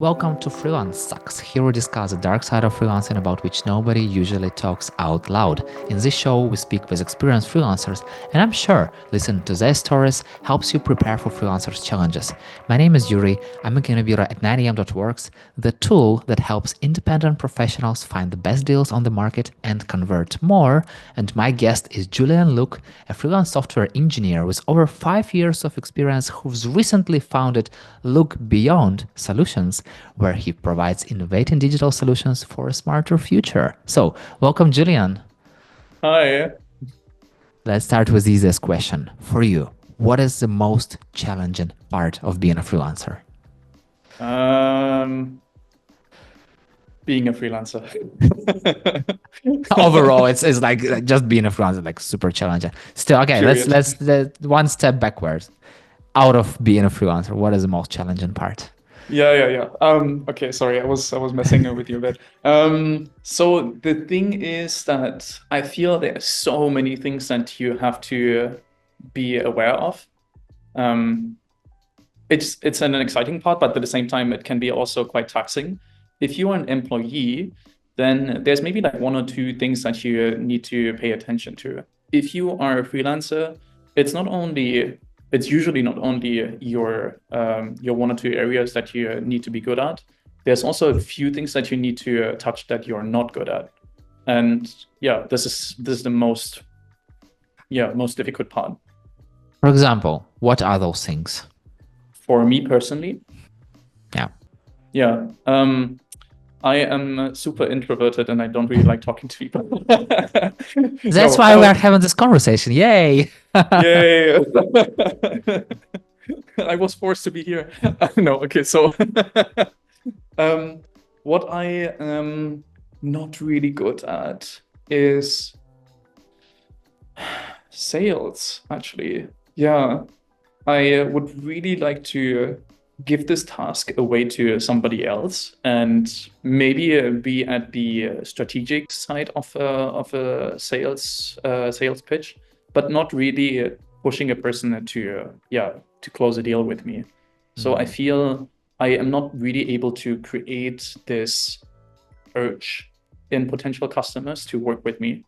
Welcome to Freelance Sucks. Here we discuss the dark side of freelancing about which nobody usually talks out loud. In this show, we speak with experienced freelancers, and I'm sure listening to their stories helps you prepare for freelancers' challenges. My name is Yuri. I'm a contributor at 9am.works, the tool that helps independent professionals find the best deals on the market and convert more. And my guest is Julien Look, a freelance software engineer with over 5 years of experience who's recently founded Look Beyond Solutions, where he provides innovative digital solutions for a smarter future. So, welcome, Julian. Hi. Let's start with the easiest question for you. What is the most challenging part of being a freelancer? Um, Being a freelancer. Overall, it's like just being a freelancer, like super challenging. Still, okay. Period. Let's one step backwards. Out of being a freelancer, what is the most challenging part? Yeah. Okay, sorry, I was messing with you a bit. So the thing is that I feel there are so many things that you have to be aware of. Um, it's an exciting part, but at the same time, it can be also quite taxing. If you're an employee, then there's maybe like one or two things that you need to pay attention to. If you are a freelancer, it's usually not only your one or two areas that you need to be good at. There's also a few things that you need to touch that you're not good at. And yeah, this is the most difficult part. For example, what are those things? For me personally, Yeah. yeah. I am super introverted and I don't really like talking to people. That's No, why we are having this conversation. Yay. yay. I was forced to be here. No, okay, so um, what I am not really good at is sales, actually. Yeah, I would really like to give this task away to somebody else and maybe be at the strategic side of a sales pitch, but not really pushing a person to close a deal with me. So I feel I am not really able to create this urge in potential customers to work with me.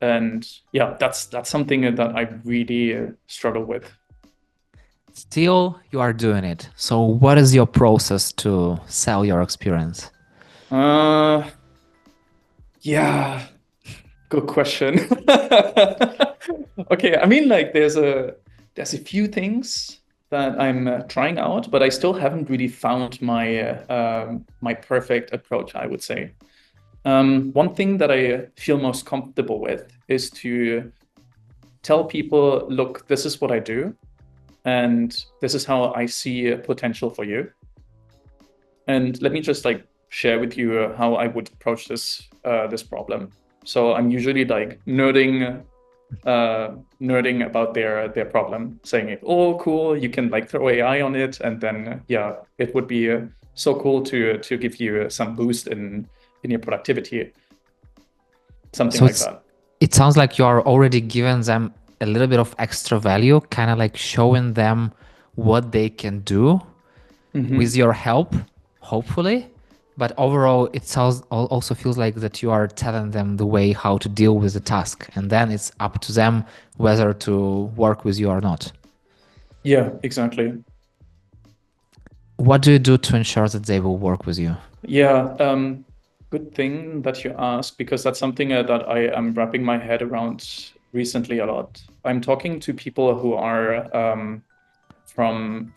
And yeah, that's something that I really struggle with. Still, you are doing it. So, what is your process to sell your experience? Uh, yeah, good question. Okay, I mean, like, there's a few things that I'm trying out, but I still haven't really found my perfect approach, I would say. One thing that I feel most comfortable with is to tell people, look, this is what I do, and this is how I see potential for you. And let me just like share with you how I would approach this problem. So I'm usually like nerding about their problem, saying, "Oh, cool, you can like throw AI on it, and then yeah, it would be so cool to give you some boost in your productivity, something So, like it's that." it sounds like you are already giving them a little bit of extra value, kind of like showing them what they can do with Hmm. your help, hopefully. But overall, it sounds also feels like that you are telling them the way how to deal with the task, and then it's up to them whether to work with you or not. Yeah, exactly. What do you do to ensure that they will work with you? Yeah, good thing that you ask because that's something that I am wrapping my head around recently a lot. I'm talking to people who are from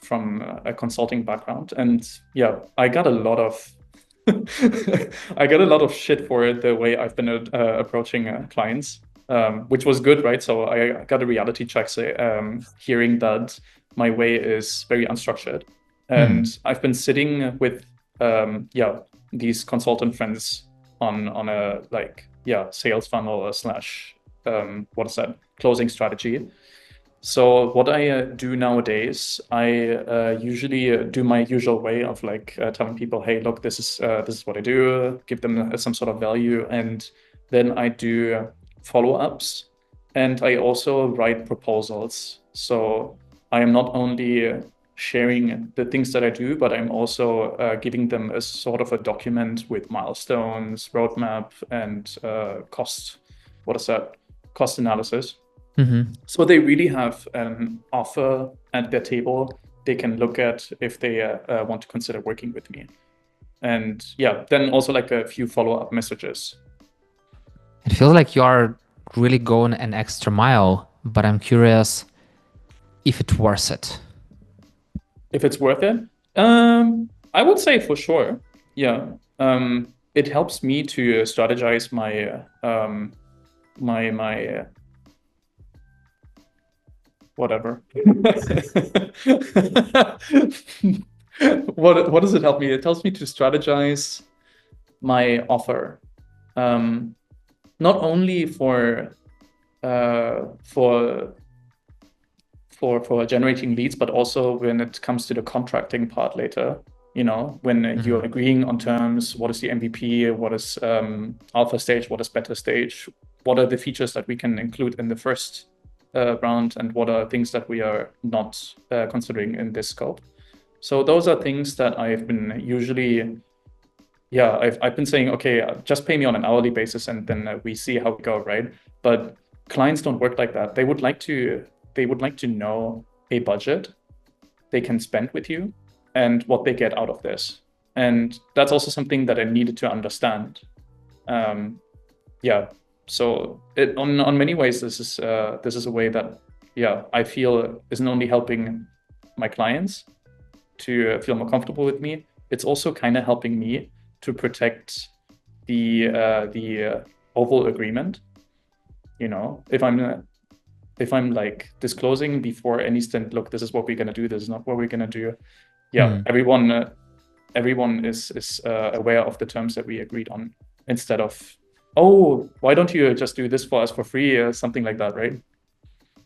a consulting background, and yeah, I got a lot of I got a lot of shit for it the way I've been approaching clients, which was good, right? So I got a reality check, say, hearing that my way is very unstructured, and Hmm. I've been sitting with yeah, these consultant friends on a like yeah sales funnel slash what is that, closing strategy. So what I do nowadays, I usually do my usual way of like telling people, "Hey, look, this is what I do." Give them some sort of value, and then I do follow-ups, and I also write proposals. So I am not only sharing the things that I do, but I'm also giving them a sort of a document with milestones, roadmap, and cost. What is that? Cost analysis. So they really have an offer at their table they can look at if they want to consider working with me. And yeah, then also like a few follow-up messages. It feels like you are really going an extra mile, but I'm curious if it's worth it. If it's worth it, I would say for sure. Yeah. It helps me to strategize my whatever. What does it help me? It helps me to strategize my offer, not only for generating leads, but also when it comes to the contracting part later. You know, when you're agreeing on terms, what is the MVP, what is alpha stage, what is beta stage, what are the features that we can include in the first round, and what are things that we are not considering in this scope. So those are things that I've been usually, I've been saying, okay, just pay me on an hourly basis, and then we see how we go, right? But clients don't work like that. They would like to know a budget they can spend with you and what they get out of this. And that's also something that I needed to understand. So on many ways, this is a way that I feel isn't only helping my clients to feel more comfortable with me, it's also kind of helping me to protect the overall agreement. You know, if I'm like disclosing before any stint, look, this is what we're gonna do, this is not what we're gonna do. Everyone is aware of the terms that we agreed on, instead of, oh, why don't you just do this for us for free or something like that, right?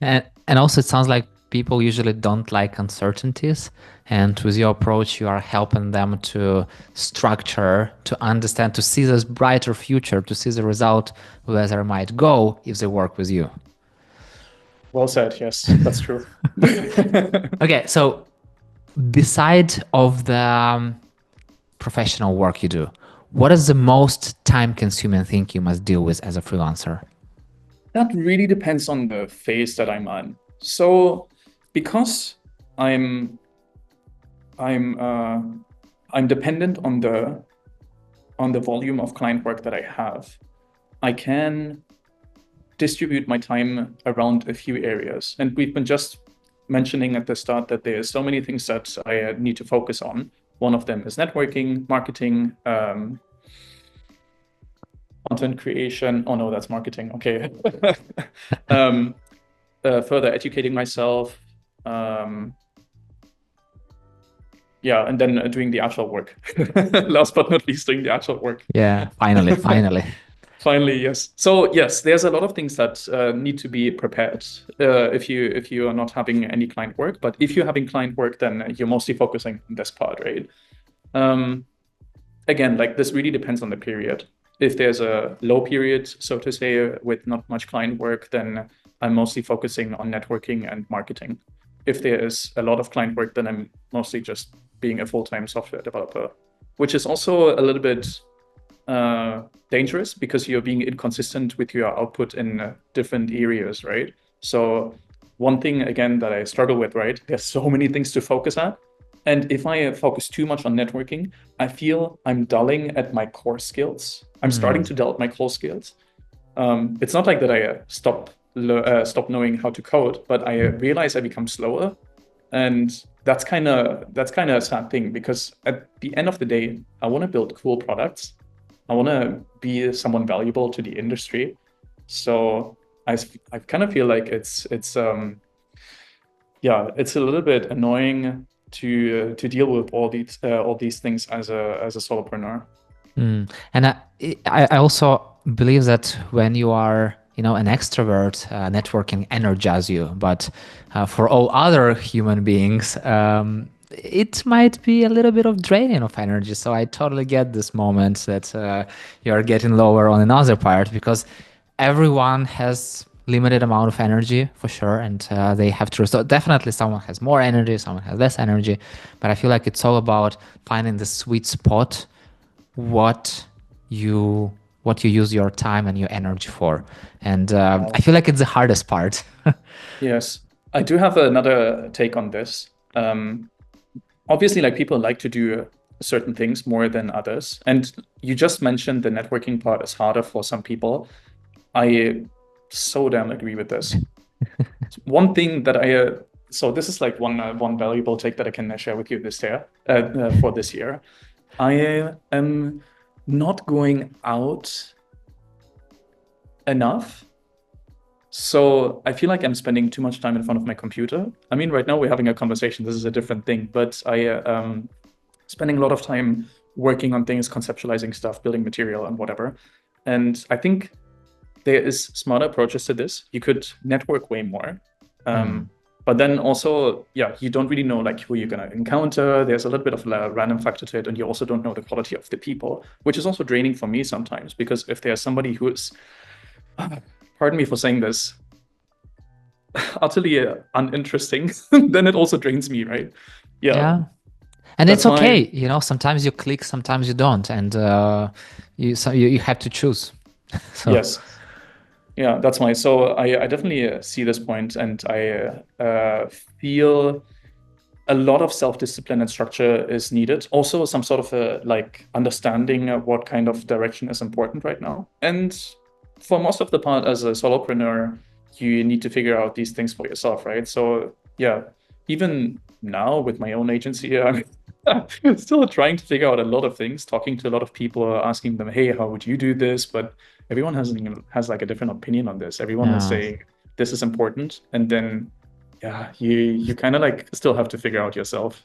And also it sounds like people usually don't like uncertainties, and with your approach you are helping them to structure, to understand, to see this brighter future, to see the result where they might go if they work with you. Well said. Yes, that's true. Okay, so beside of the professional work you do, what is the most time-consuming thing you must deal with as a freelancer? That really depends on the phase that I'm on. So, because I'm dependent on the volume of client work that I have, I can distribute my time around a few areas. And we've been just mentioning at the start that there's so many things that I need to focus on. One of them is networking, marketing, content creation. Oh no, that's marketing. Okay. Further educating myself. And then doing the actual work. Last but not least, doing the actual work. Yeah, finally. Finally, yes. So yes, there's a lot of things that need to be prepared if you are not having any client work. But if you're having client work, then you're mostly focusing on this part, right? Again, like this really depends on the period. If there's a low period, so to say, with not much client work, then I'm mostly focusing on networking and marketing. If there is a lot of client work, then I'm mostly just being a full-time software developer, which is also a little bit dangerous because you're being inconsistent with your output in different areas, right? So one thing, again, that I struggle with, right? There's so many things to focus on. And if I focus too much on networking, I feel I'm dulling at my core skills. I'm starting to dull at my core skills. It's not like that I stop knowing how to code, but I realize I become slower. And that's kind of a sad thing, because at the end of the day, I want to build cool products. I want to be someone valuable to the industry. So I kind of feel like it's a little bit annoying to deal with all these things as a solopreneur. And I also believe that when you are an extrovert, networking energizes you, but for all other human beings, it might be a little bit of draining of energy. So I totally get this moment that you're getting lower on another part, because everyone has limited amount of energy for sure, and they have to. So definitely, someone has more energy, someone has less energy, but I feel like it's all about finding the sweet spot, what you what you use your time and your energy for, and I Wow. feel like it's the hardest part. Yes. I do have another take on this. Obviously, like people like to do certain things more than others. And you just mentioned the networking part is harder for some people. I so damn agree with this. One thing that so this is like one valuable take that I can share with you this year, for this year. I am not going out enough. So I feel like I'm spending too much time in front of my computer. I mean, right now we're having a conversation. This is a different thing, but I spending a lot of time working on things, conceptualizing stuff, building material, and whatever. And I think there is smarter approaches to this. You could network way more. Hmm. But then also, yeah, you don't really know like who you're gonna encounter. There's a little bit of a random factor to it, and you also don't know the quality of the people, which is also draining for me sometimes. Because if there's somebody who is, pardon me for saying this, utterly uninteresting, then it also drains me, right? Yeah, Yeah, and it's that's why. okay. Sometimes you click, sometimes you don't, and you have to choose. So Yes, yeah, that's why. So I definitely see this point, and I feel a lot of self-discipline and structure is needed. Also, some sort of a like understanding of what kind of direction is important right now. And for most of the part, as a solopreneur, you need to figure out these things for yourself, right? So yeah, even now with my own agency, I'm still trying to figure out a lot of things, talking to a lot of people, asking them, "Hey, how would you do this?" But everyone has like a different opinion on this. Everyone is yeah. saying this is important, and then yeah, you kind of like still have to figure out yourself.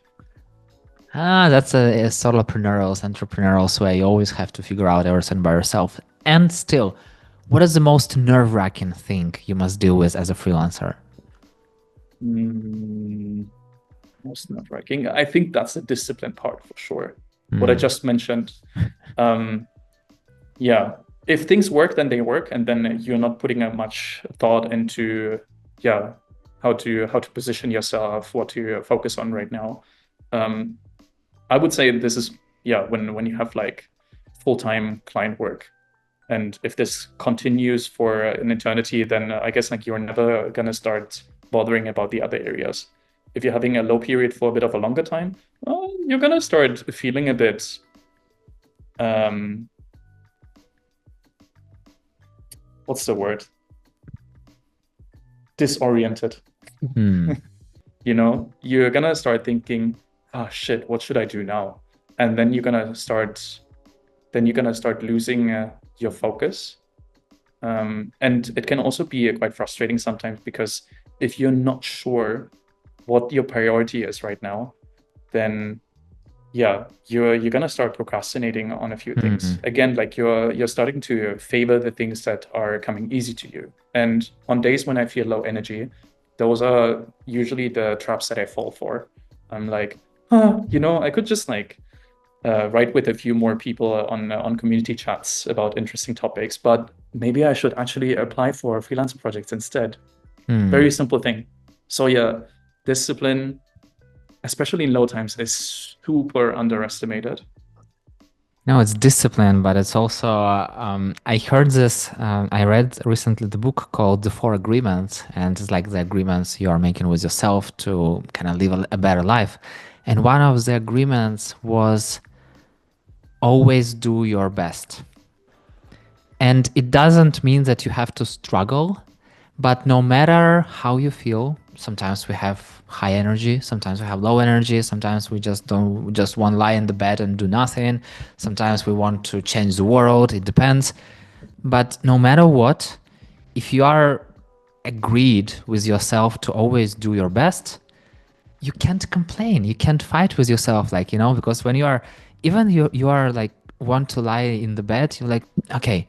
That's a solopreneurial, entrepreneurial way. You always have to figure out everything by yourself. And still, what is the most nerve-wracking thing you must deal with as a freelancer? Mm, most nerve-wracking. I think that's the discipline part for sure. What I Hmm. just mentioned. Um, yeah, if things work, then they work, and then you're not putting much thought into yeah how to position yourself, what to focus on right now. Um, I would say this is yeah when you have like full-time client work. And if this continues for an eternity, then I guess like you're never gonna start bothering about the other areas. If you're having a low period for a bit of a longer time, well, you're gonna start feeling a bit, um, what's the word? Disoriented. Hmm. You're gonna start thinking, ah, shit, what should I do now? And then you're gonna start losing your focus. And it can also be quite frustrating sometimes because if you're not sure what your priority is right now, then yeah, you're gonna start procrastinating on a few things. Hmm. Again, like you're starting to favor the things that are coming easy to you. And on days when I feel low energy, those are usually the traps that I fall for. I'm like, I could just like write with a few more people on community chats about interesting topics, but maybe I should actually apply for freelance projects instead. Hmm. Very simple thing. So yeah, discipline, especially in low times, is super underestimated. No, it's discipline, but it's also, I heard this, I read recently the book called The Four Agreements, and it's like the agreements you are making with yourself to kind of live a better life. And one of the agreements was always do your best. And it doesn't mean that you have to struggle, but no matter how you feel, sometimes we have high energy, sometimes we have low energy, sometimes we just want to lie in the bed and do nothing. Sometimes we want to change the world, it depends. But no matter what, if you are agreed with yourself to always do your best, you can't complain. You can't fight with yourself, like, because when you are, even you are like, want to lie in the bed, you're like, okay,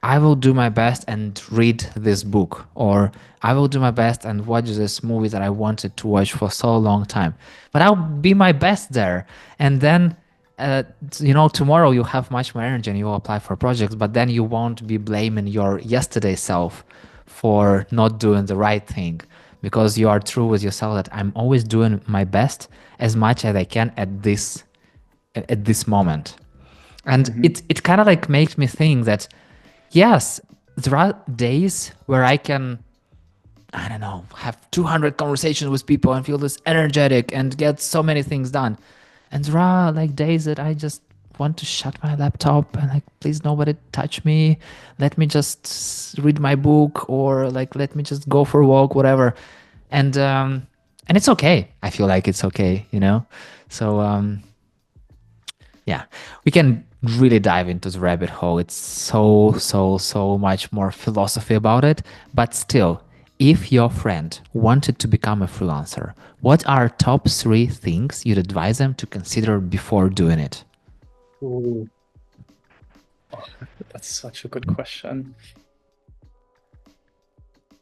I will do my best and read this book, or I will do my best and watch this movie that I wanted to watch for so long time. But I'll be my best there. And then, tomorrow you have much more energy and you will apply for projects, but then you won't be blaming your yesterday self for not doing the right thing, because you are true with yourself that I'm always doing my best as much as I can at this moment. And Hmm. it kind of like makes me think that yes, there are days where I can, I don't know, have 200 conversations with people and feel this energetic and get so many things done. And there are like days that I just want to shut my laptop and like, please nobody touch me. Let me just read my book, or like, let me just go for a walk, whatever. And it's okay. I feel like it's okay, you know? So, yeah, we can really dive into the rabbit hole. It's so much more philosophy about it. But still, if your friend wanted to become a freelancer, what are top three things you'd advise them to consider before doing it? Ooh, that's such a good question.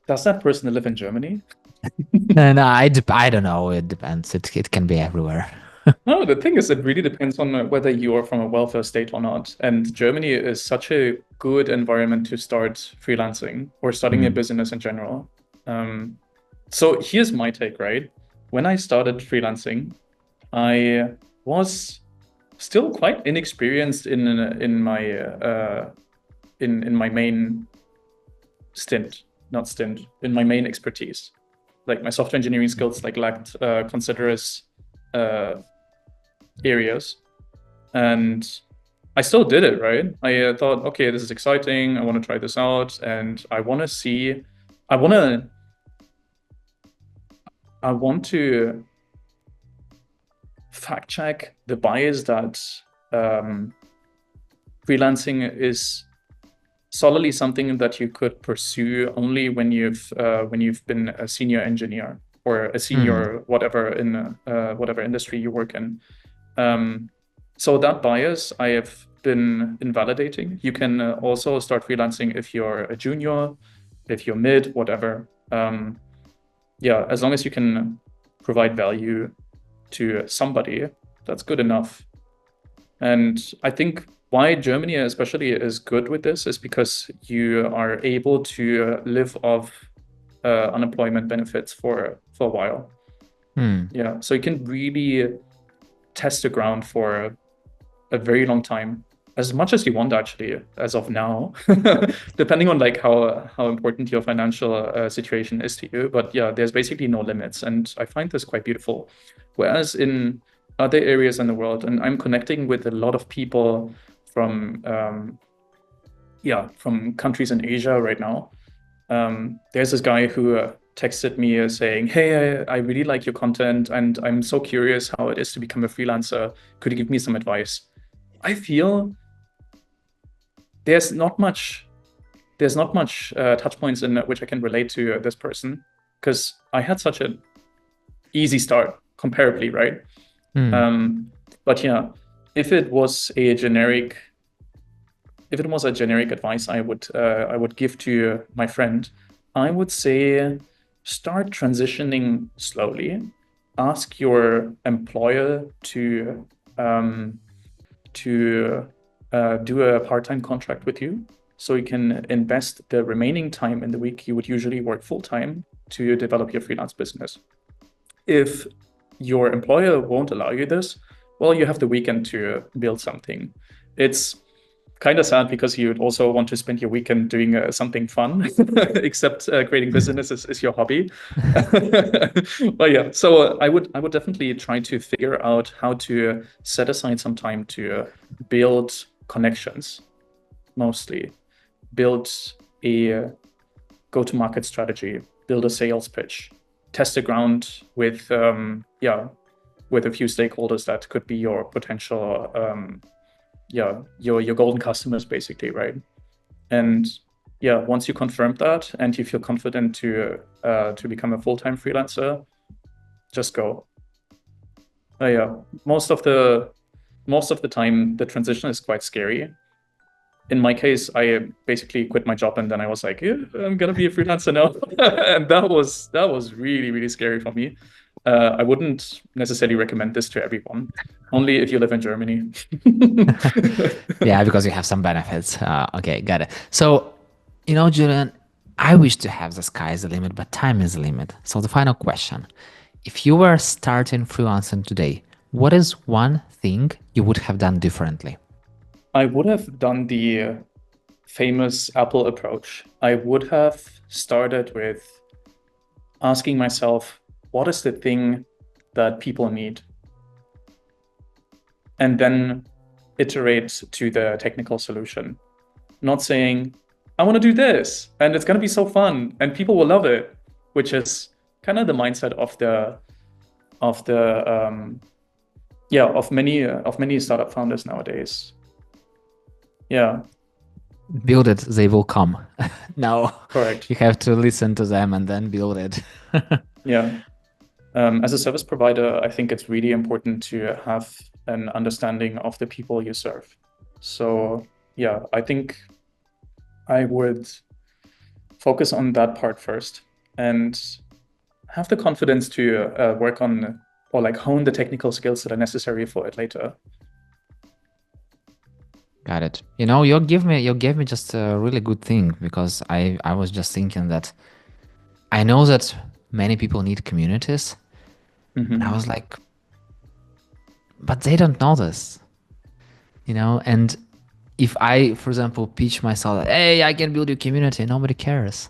Does that person live in Germany? No, I don't know. It depends. It can be everywhere. No, the thing is, it really depends on whether you are from a welfare state or not. And Germany is such a good environment to start freelancing or starting a Mm. business in general. Um, so here's my take, right? When I started freelancing, I was still quite inexperienced in my main stint, not stint, in my main expertise. Like my software engineering skills like lacked considerous uh, areas, and I still did it, right? I thought, okay, this is exciting. I want to try this out, and I want to see. I want to. I want to fact check the bias that um, freelancing is solely something that you could pursue only when you've been a senior engineer or a Mm. senior whatever in whatever industry you work in. So that bias I have been invalidating. You can also start freelancing if you're a junior, if you're mid, whatever. Yeah, as long as you can provide value to somebody, that's good enough. And I think why Germany especially is good with this is because you are able to live off unemployment benefits for a while. Mm. Yeah, so you can really test the ground for a very long time, as much as you want actually, as of now, depending on like how important your financial situation is to you. But yeah, there's basically no limits, and I find this quite beautiful. Whereas in other areas in the world, and I'm connecting with a lot of people from yeah, from countries in Asia right now. There's this guy who texted me saying, "Hey, I really like your content, and I'm so curious how it is to become a freelancer. Could you give me some advice?" I feel there's not much touch points in which I can relate to this person, because I had such an easy start comparably, right? Mm. But yeah, if it was a generic advice I would give to my friend, I would say start transitioning slowly. Ask your employer um, to do a part-time contract with you, so you can invest the remaining time in the week you would usually work full-time to develop your freelance business. If your employer won't allow you this, well, you have the weekend to build something. It's kind of sad because you'd also want to spend your weekend doing something fun, except creating business is your hobby. But yeah, so I would definitely try to figure out how to set aside some time to build connections, mostly build a go-to-market strategy, build a sales pitch, test the ground with yeah, with a few stakeholders that could be your potential yeah, your golden customers basically, right? And yeah, once you confirm that and you feel confident to become a full-time freelancer, just go. Yeah, most of the time the transition is quite scary. In my case, I basically quit my job and then I was like, yeah, I'm gonna be a freelancer now, and that was really scary for me. I wouldn't necessarily recommend this to everyone, only if you live in Germany. Yeah, because you have some benefits. Okay, got it. So, you know, Julian, I wish to have the sky is the limit, but time is the limit. So the final question. If you were starting freelancing today, what is one thing you would have done differently? I would have done the famous Apple approach. I would have started with asking myself, what is the thing that people need? And then iterate to the technical solution. Not saying, I want to do this and it's going to be so fun and people will love it, which is kind of the mindset of the of many startup founders nowadays. Yeah. Build it, they will come. No, Correct. you have to listen to them and then build it. Yeah. As a service provider, I think it's really important to have an understanding of the people you serve. So yeah, I think I would focus on that part first and have the confidence to work on or like hone the technical skills that are necessary for it later. Got it. You gave me just a really good thing, because I was just thinking that I know that many people need communities. And I was like, but they don't know this, and if I, for example, pitch myself that, hey, I can build your community, nobody cares.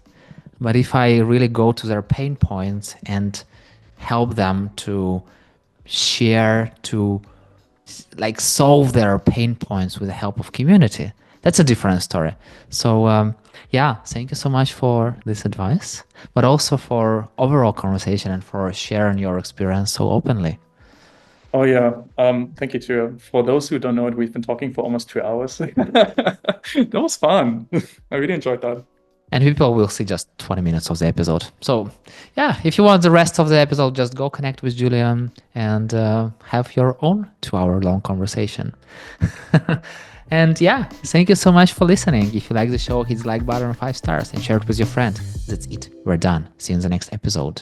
But if I really go to their pain points and help them to share, to like solve their pain points with the help of community, that's a different story. So yeah, thank you so much for this advice, but also for overall conversation and for sharing your experience so openly. Oh yeah, thank you too. For those who don't know it, we've been talking for almost 2 hours. That was fun. I really enjoyed that. And people will see just 20 minutes of the episode. So yeah, if you want the rest of the episode, just go connect with Julian and have your own 2 hour long conversation. And yeah, thank you so much for listening. If you like the show, hit the like button, 5 stars, and share it with your friend. That's it. We're done. See you in the next episode.